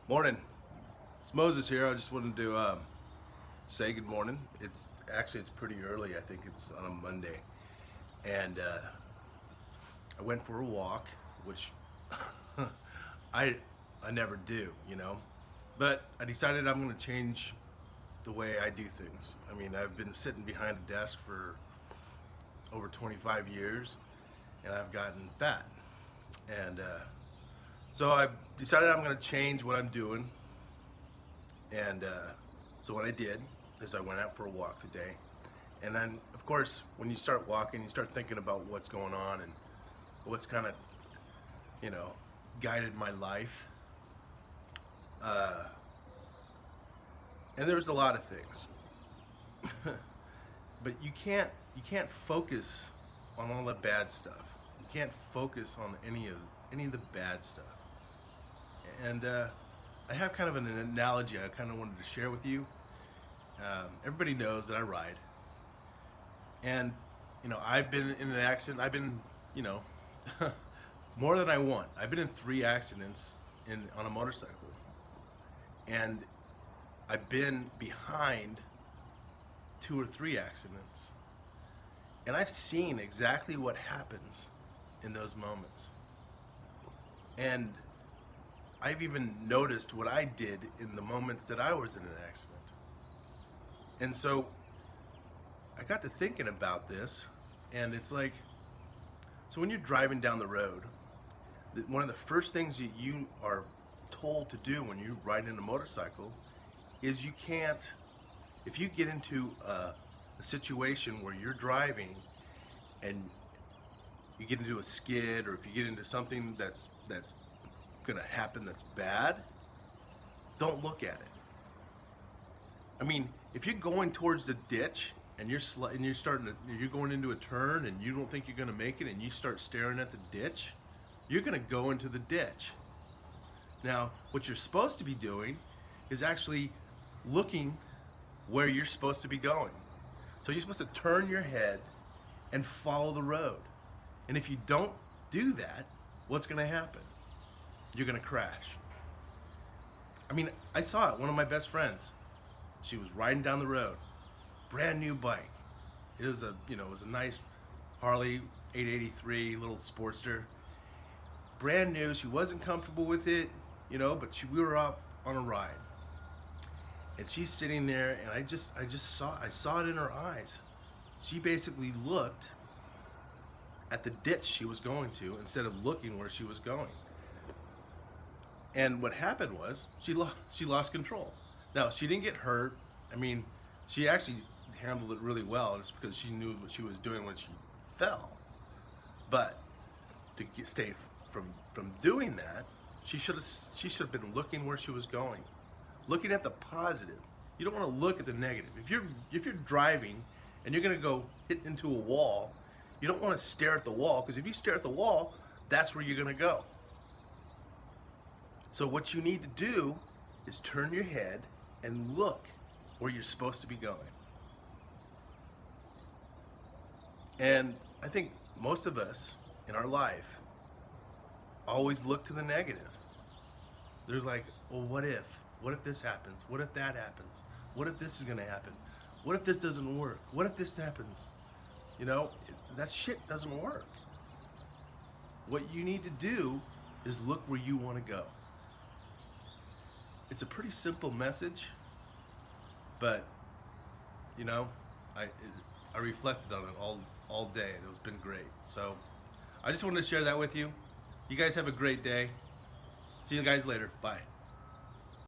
Morning. It's Moses here. I just wanted to say good morning. It's pretty early. I think it's on a Monday, and I went for a walk, which I I never do, But I decided I'm going to change the way I do things. I mean, I've been sitting behind a desk for over 25 years, and I've gotten fat, and so I decided I'm going to change what I'm doing. And so what I did is I went out for a walk today. And then, of course, when you start walking, you start thinking about what's going on and what's kind of, you know, guided my life. And there's a lot of things, but you can't focus on all the bad stuff. You can't focus on any of the bad stuff. And I have kind of an analogy I kind of wanted to share with you. Everybody knows that I ride, and I've been in an accident. I've been, you know, more than I want. I've been in 3 accidents on a motorcycle, and I've been behind 2 or 3 accidents, and I've seen exactly what happens in those moments, and I've even noticed what I did in the moments that I was in an accident. And so I got to thinking about this, and it's like, so when you're driving down the road, one of the first things that you are told to do when you ride in a motorcycle is if you get into a situation where you're driving and you get into a skid, or if you get into something that's gonna happen that's bad, don't look at it. I mean, if you're going towards the ditch and you're going into a turn and you don't think you're gonna make it and you start staring at the ditch, you're gonna go into the ditch. Now, what you're supposed to be doing is actually looking where you're supposed to be going. So you're supposed to turn your head and follow the road. And if you don't do that, what's gonna happen? You're gonna crash. I mean, I saw it. One of my best friends, she was riding down the road, brand new bike. It was a nice Harley 883 little Sportster, brand new. She wasn't comfortable with it, but we were off on a ride, and she's sitting there, and I saw it in her eyes. She basically looked at the ditch she was going to instead of looking where she was going. And what happened was she lost control. Now, she didn't get hurt. I mean, she actually handled it really well. It's because she knew what she was doing when she fell. But to stay from doing that, she should have been looking where she was going, looking at the positive. You don't want to look at the negative. If you're driving and you're gonna go hit into a wall, you don't want to stare at the wall, because if you stare at the wall, that's where you're gonna go. So what you need to do is turn your head and look where you're supposed to be going. And I think most of us in our life always look to the negative. There's like, well, what if? What if this happens? What if that happens? What if this is gonna happen? What if this doesn't work? What if this happens? That shit doesn't work. What you need to do is look where you wanna go. It's a pretty simple message, but I reflected on it all day, and it's been great. So I just wanted to share that with you. You guys have a great day. See you guys later. Bye.